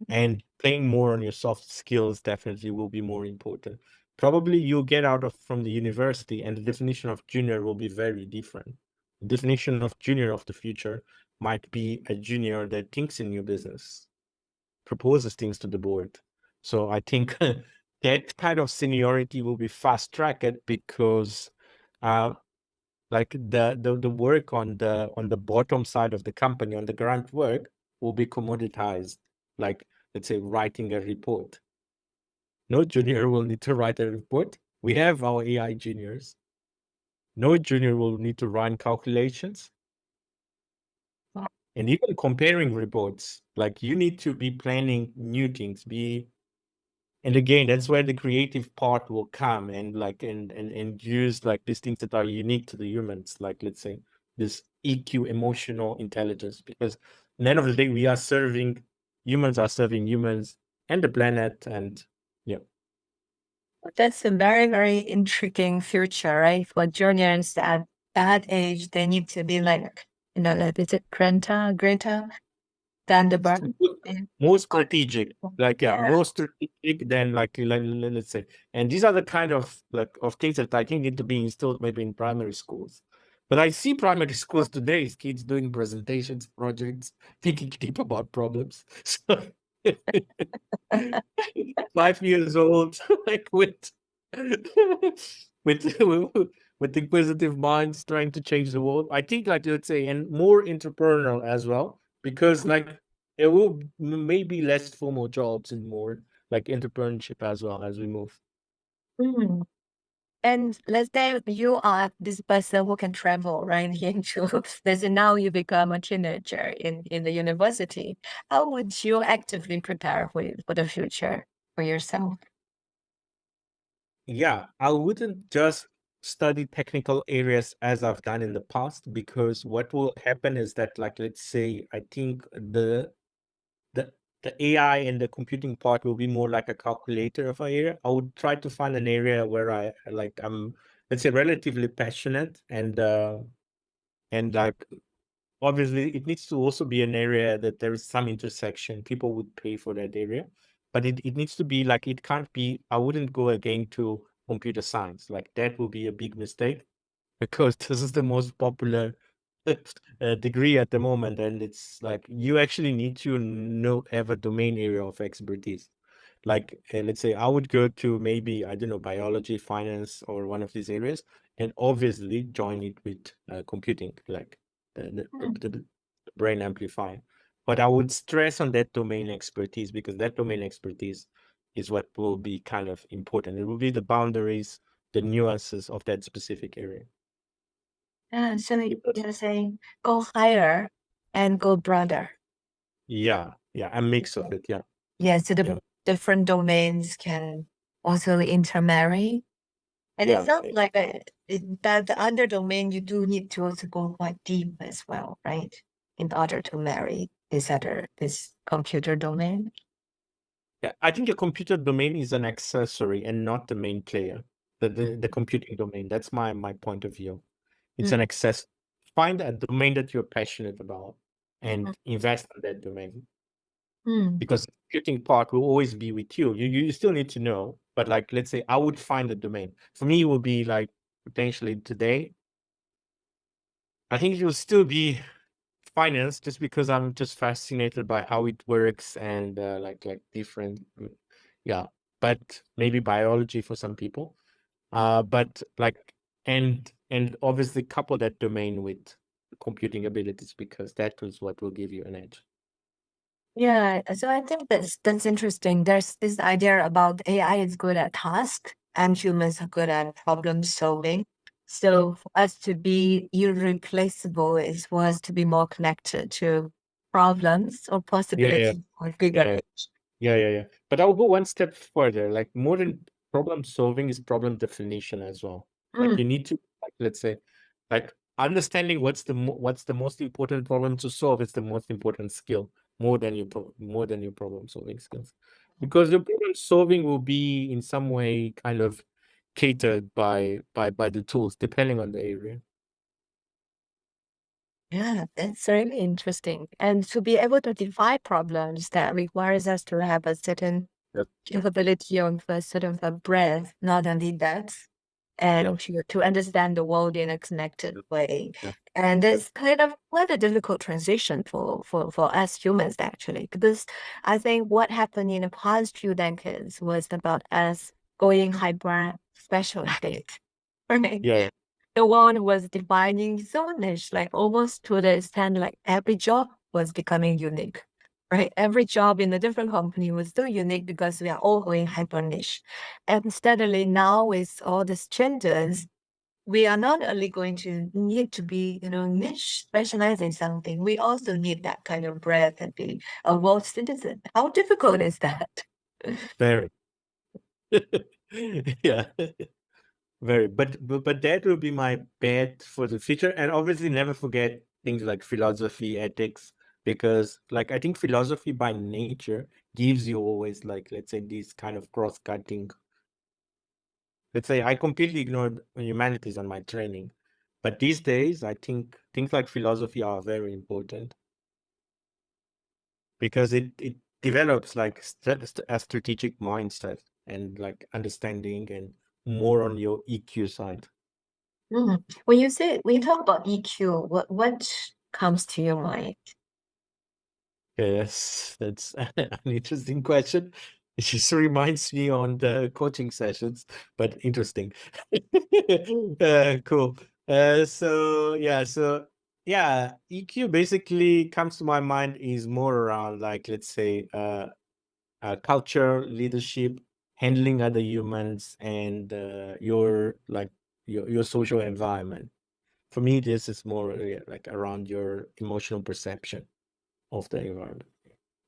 and playing more on your soft skills definitely will be more important. Probably you'll get out of from the university and the definition of junior will be very different. The definition of junior of the future might be a junior that thinks in new business, proposes things to the board. So I think that kind of seniority will be fast tracked because like the work on the bottom side of the company, on the grunt work, will be commoditized. Like, let's say, writing a report. No junior will need to write a report. We have our AI juniors. No junior will need to run calculations. And even comparing reports, like you need to be planning new things, and again, that's where the creative part will come and like and use like these things that are unique to the humans, like let's say this EQ, emotional intelligence, because at the end of the day, humans are serving humans and the planet, and yeah. That's a very, very intriguing future, right? For juniors at that age, they need to be like, like, is it Greta Thunberg? more strategic, like Yeah. more strategic than let's say. And these are the kind of of things that I think need to be instilled maybe in primary schools. But I see primary schools today is kids doing presentations, projects, thinking deep about problems. So 5 years old, like with with inquisitive minds trying to change the world. I think, like let's say, and more entrepreneurial as well, because like there will maybe less formal jobs and more like entrepreneurship as well as we move. Mm. And let's say you are this person who can travel right into let's say now you become a teenager in the university. How would you actively prepare for the future for yourself? Yeah, I wouldn't just study technical areas as I've done in the past, because what will happen is that, like, let's say, I think the the AI and the computing part will be more like a calculator of an area. I would try to find an area where I'm, let's say, relatively passionate and like obviously it needs to also be an area that there is some intersection. People would pay for that area, but it needs to be like, it can't be, I wouldn't go again to computer science. Like that would be a big mistake, because this is the most popular degree at the moment, and it's like you actually need to have a domain area of expertise. Like let's say I would go to maybe, I don't know, biology, finance, or one of these areas, and obviously join it with computing, like the brain amplifier. But I would stress on that domain expertise, because that domain expertise is what will be kind of important. It will be the boundaries, the nuances of that specific area. Yeah, so you're saying go higher and go broader. Yeah, a mix of it. Yeah, Yeah, so yeah, the different domains can also intermarry. And it yeah. sounds like that the other domain you do need to also go quite deep as well, right? In order to marry this computer domain. Yeah, I think the computer domain is an accessory and not the main player. The computing domain. That's my point of view. It's an Mm, access. Find a domain that you're passionate about mm, and invest in that domain, mm. because the computing part will always be with you. You still need to know, but like let's say I would find a domain. For me, it would be like potentially today. I think it will still be finance, just because I'm just fascinated by how it works and like different, yeah. But maybe biology for some people. But like and obviously couple that domain with computing abilities, because that is what will give you an edge. Yeah, so I think that's interesting. There's this idea about AI is good at task and humans are good at problem solving. So for us to be irreplaceable is for us to be more connected to problems or Yeah, yeah, possibilities or bigger. yeah. Yeah. But I'll go one step further. Like more than problem solving is problem definition as well. Like Mm, you need to, like, let's say, like understanding what's the most important problem to solve is the most important skill, more than your problem solving skills, because your problem solving will be in some way kind of catered by the tools depending on the area. yeah, that's really interesting. And to be able to define problems that requires us to have a certain Yep. capability of a sort of a breadth, not only depth, Yeah. and to understand the world in a connected Yep. way. Yeah. And it's kind of quite a difficult transition for us humans, actually, because I think what happened in the past few decades was about us going hyper specialized, right? Yeah. The world was defining so niche, like almost to the extent like every job was becoming unique, right? Every job in a different company was still unique because we are all going hyper niche. And steadily now with all these changes, we are not only going to need to be, niche, specialized in something, we also need that kind of breadth and be a world citizen. How difficult is that? Very. Yeah. Very, but that will be my bet for the future. And obviously, never forget things like philosophy, ethics, because like I think philosophy by nature gives you always, like, let's say, these kind of cross-cutting. Let's say I completely ignored humanities on my training, but these days I think things like philosophy are very important. because it develops like a strategic mindset and like understanding and more on your EQ side. When you talk about EQ, what comes to your mind? Yes, that's an interesting question. It just reminds me on the coaching sessions, but interesting. Cool. So EQ basically comes to my mind is more around like, let's say, culture, leadership, handling other humans, and your social environment. For me, this is more like around your emotional perception of the environment.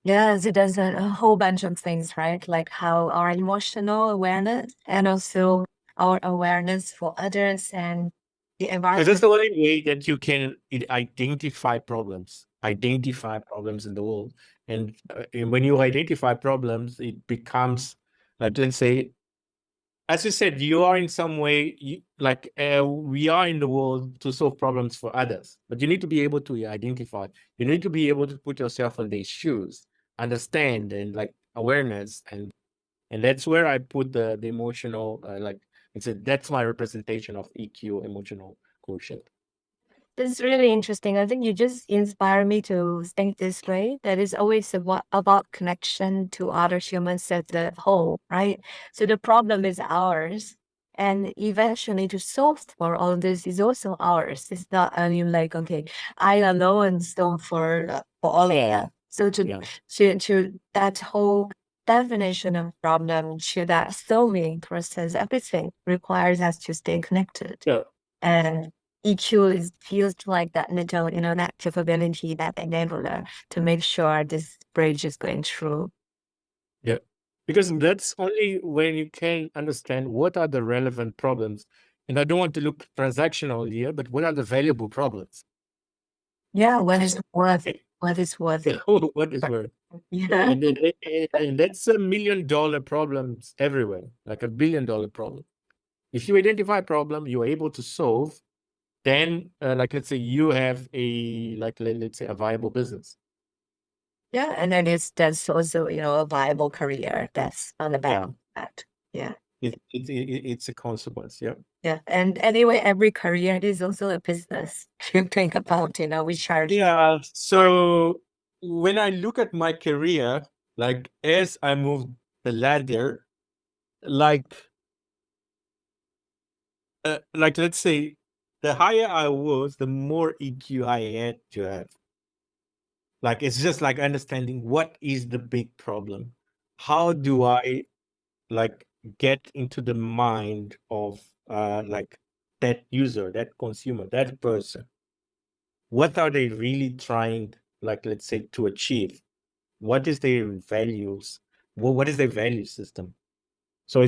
Yes, it does a whole bunch of things, right? Like how our emotional awareness and also our awareness for others and the Because environment. that's the only way that you can identify problems in the world. And when you identify problems, it becomes, like, let's say, as you said, you are in some way, we are in the world to solve problems for others, but you need to be able to identify. You need to be able to put yourself in their shoes, understand, and like awareness, and that's where I put the emotional, that's my representation of EQ, emotional quotient. This is really interesting. I think you just inspire me to think this way. That is always about connection to other humans as a whole, right? So the problem is ours. And eventually to solve for all this is also ours. It's not only like, okay, I alone solve for all of it. So Yeah. to that whole definition of problem, to that solving process, everything requires us to stay connected. Yeah. And EQ feels like that little, that capability, that enabler to make sure this bridge is going through. Yeah. Because that's only when you can understand what are the relevant problems. And I don't want to look transactional here, but what are the valuable problems? Yeah, what is worth it? What is worth it? What is worth? Yeah. And that's $1 million problems everywhere, like $1 billion problem. If you identify a problem you're able to solve, then let's say you have let's say a viable business. Yeah, and then that's also, a viable career that's on the back of that. Yeah. It's a consequence. Yeah. Yeah. And anyway, every career is also a business. If you think about, we charge. Yeah. So when I look at my career, like as I move the ladder, like let's say the higher I was, the more EQ I had to have. Like it's just like understanding what is the big problem. How do I like get into the mind of that user, that consumer, that person? What are they really trying, like let's say, to achieve? What is their values? What is their value system? So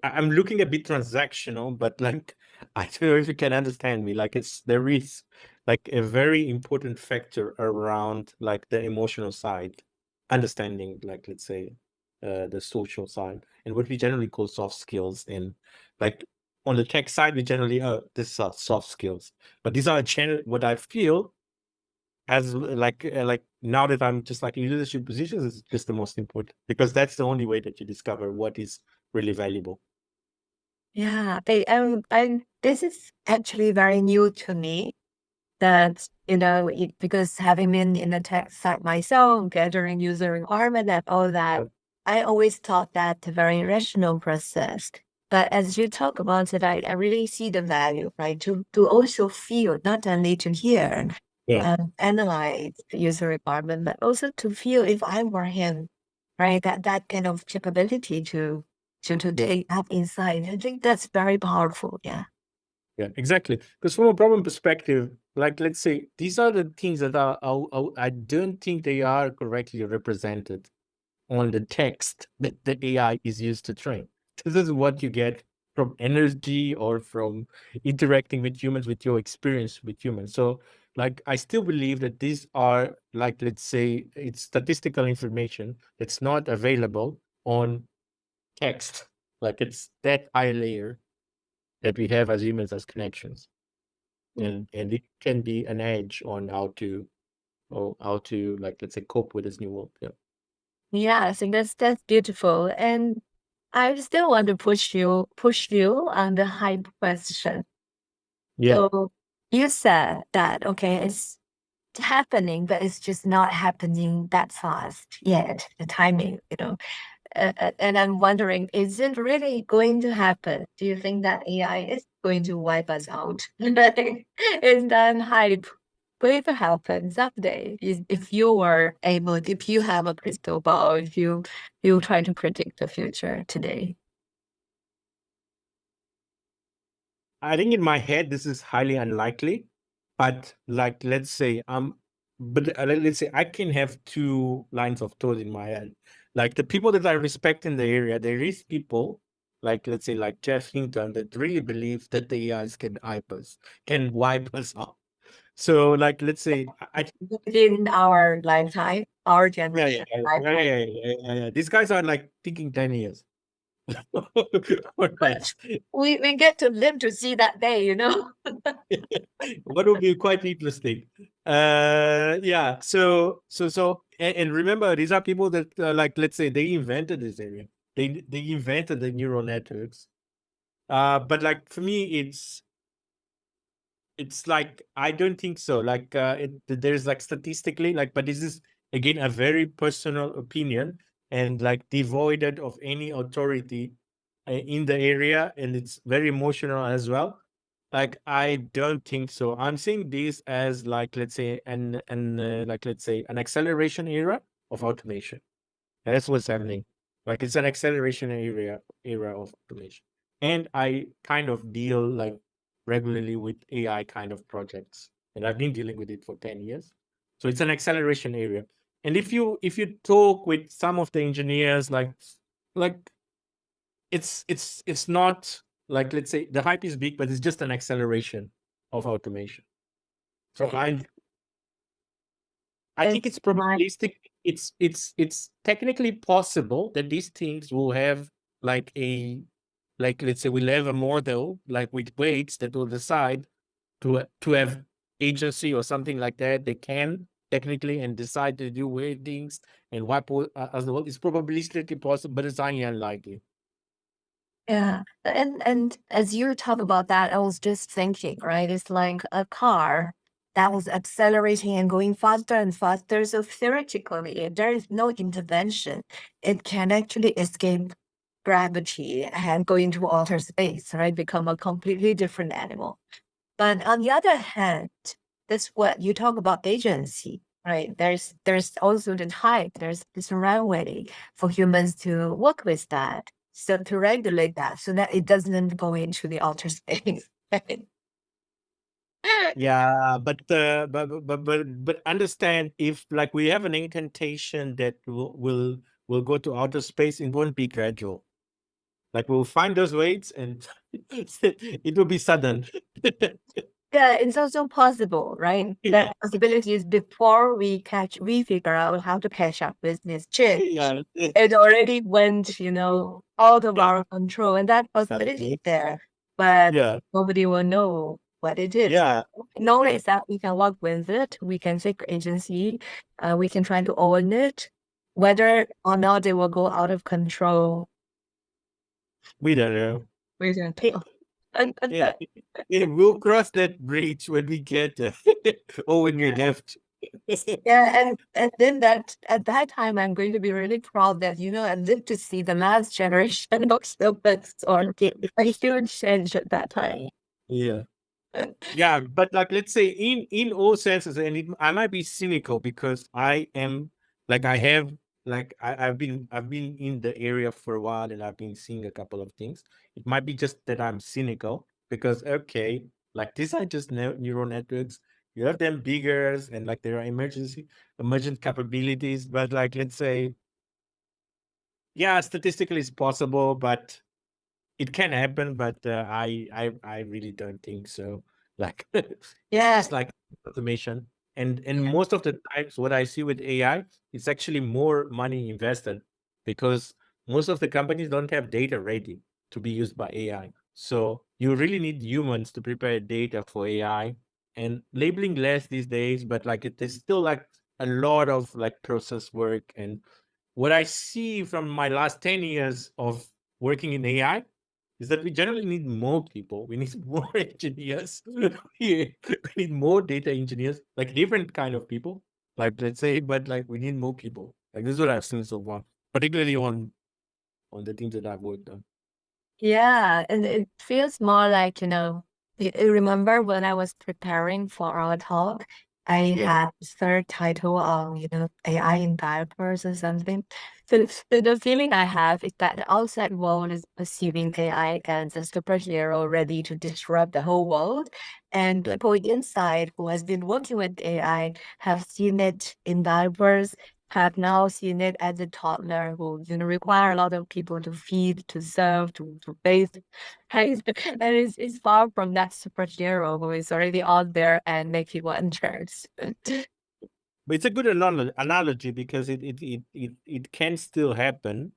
I'm looking a bit transactional, but like I don't know if you can understand me. Like there is like a very important factor around like the emotional side, understanding, like let's say the social side, and what we generally call soft skills. And like on the tech side, we generally this are soft skills, but these are what I feel as like now that I'm just like in leadership positions is just the most important, because that's the only way that you discover what is really valuable. Yeah, this is actually very new to me. That, because having been in the tech side myself, gathering user requirement and all that, I always thought that a very rational process. But as you talk about it, I really see the value, right? To also feel, not only to hear, Yeah. analyze the user requirement, but also to feel if I were him, right? That kind of capability to dig up inside. I think that's very powerful. Yeah. Yeah, exactly. Because from a problem perspective, like let's say these are the things that I don't think they are correctly represented on the text that the AI is used to train. This is what you get from energy or from interacting with humans, with your experience with humans. So, like, I still believe that these are, like, let's say, it's statistical information that's not available on text. Like, it's that high layer that we have as humans as connections. And it can be an edge on how to or how to, like, let's say, cope with this new world. Yeah. Yeah, I think that's beautiful. And I still want to push you on the hype question. Yeah. So you said that okay, it's happening, but it's just not happening that fast yet. The timing, and I'm wondering, is it really going to happen? Do you think that AI is going to wipe us out? Is that hype going to happen someday? If you were able, if you have a crystal ball, if you try to predict the future today. I think in my head this is highly unlikely, but like let's say let's say I can have two lines of thought in my head. Like the people that I respect in the area, there is people like let's say like Jeff Hinton that really believe that the AIs can wipe us out. So like let's say Within our lifetime, our yeah, generation lifetime. These guys are like thinking 10 years. But we get to live to see that day. What would be quite interesting. Yeah. And remember, these are people that, like, let's say, they invented this area. They invented the neural networks. But like for me, it's like I don't think so. Like, there's like statistically, like, but this is again a very personal opinion and like devoid of any authority in the area, and it's very emotional as well. Like I don't think so. I'm seeing this as like let's say like let's say an acceleration era of automation. That's what's happening. Like it's an acceleration era of automation. And I kind of deal like regularly with AI kind of projects. And I've been dealing with it for 10 years. So it's an acceleration area. And if you talk with some of the engineers, like it's not like let's say the hype is big, but it's just an acceleration of automation. So I think it's probabilistic. It's technically possible that these things will have like like let's say we'll have a model like with weights that will decide to have agency or something like that. They can technically and decide to do weird things and wipe as the world. It's probabilistically possible, but it's highly unlikely. Yeah. And as you talk about that, I was just thinking, right? It's like a car that was accelerating and going faster and faster. So theoretically, if there is no intervention, it can actually escape gravity and go into outer space, right? Become a completely different animal. But on the other hand, that's what you talk about agency, right? There's also the type, there's this runway for humans to work with that. So to regulate that so that it doesn't go into the outer space. Right? Yeah, but understand if like we have an incantation that will go to outer space, it won't be gradual. Like we'll find those weights and it will be sudden. Yeah, it's also possible, right? Yeah, That possibility is before we figure out how to catch up with this chick. yeah, It already went, out of yeah, our control, and that possibility is there, but yeah, nobody will know what it is. yeah. Knowledge that we can work with it, we can take agency, we can try to own it. Whether or not it will go out of control, We don't know. we don't know. Yeah, yeah, we'll cross that bridge when we get there, or when you're left. Yeah, and then that at that time, I'm going to be really proud that I lived to see the last generation of students or a huge change at that time. Yeah. Yeah, but like let's say in all senses, and I might be cynical because I am like I have like I've been in the area for a while and I've been seeing a couple of things. It might be just that I'm cynical because okay, like these are just neural networks. You have them bigger and like there are emergent capabilities, but like let's say, yeah, statistically it's possible, but it can happen, but I really don't think so. Like, yeah, it's like automation, and most of the times, what I see with AI, it's actually more money invested because most of the companies don't have data ready to be used by AI. So you really need humans to prepare data for AI, and labeling less these days, but like it is still like a lot of like process work. And what I see from my last 10 years of working in AI is that we generally need more people. We need more engineers. we need more data engineers, like different kind of people. Like let's say, but like we need more people. Like this is what I've seen so far, particularly on the things that I've worked on. Yeah, and it feels more like, you remember when I was preparing for our talk, I had this third title on, AI in diapers or something. So the feeling I have is that the outside world is perceiving AI as a superhero ready to disrupt the whole world. And people inside who has been working with AI have seen it in diapers, have now seen it as a toddler who require a lot of people to feed, to serve, to bathe. Right? And it's far from that superhero who is already out there and make people interest. But it's a good analogy because it can still happen.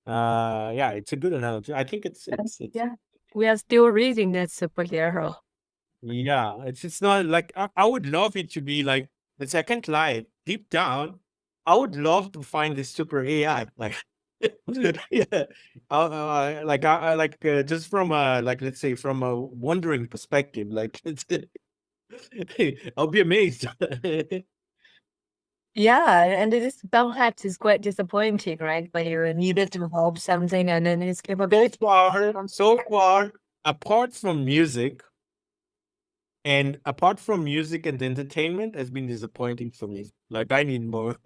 Yeah, it's a good analogy. I think it's Yeah, we are still reading that superhero. yeah, it's not like I would love it to be like the second lie. Deep down, I would love to find this super AI. Like, yeah, just from a like let's say from a wondering perspective. Like, I'll be amazed. Yeah, and it is perhaps it's quite disappointing, right? When you needed to hope something and then its capability. So far, apart from music. And apart from music and entertainment, has been disappointing for me. Like I need more.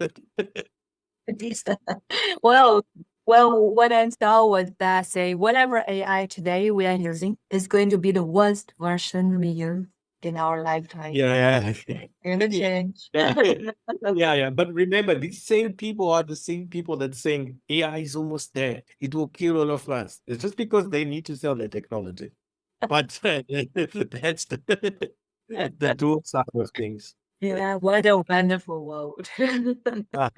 Well, well, what I saw was that say whatever AI today we are using is going to be the worst version we use in our lifetime. Yeah, Gonna change. yeah. But remember, these same people are the same people that saying AI is almost there. It will kill all of us. It's just because they need to sell their technology. But that's the dual side of things. Yeah, what a wonderful world. Ah,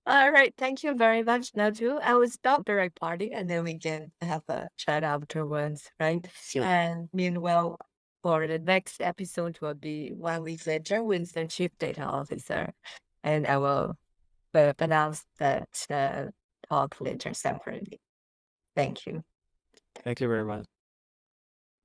All right, thank you very much, Natu. I will stop the recording and then we can have a chat afterwards, right? Sure. And meanwhile, for the next episode will be 1 week later with the Chief Data Officer. And I will announce that talk later separately. Thank you. Thank you very much.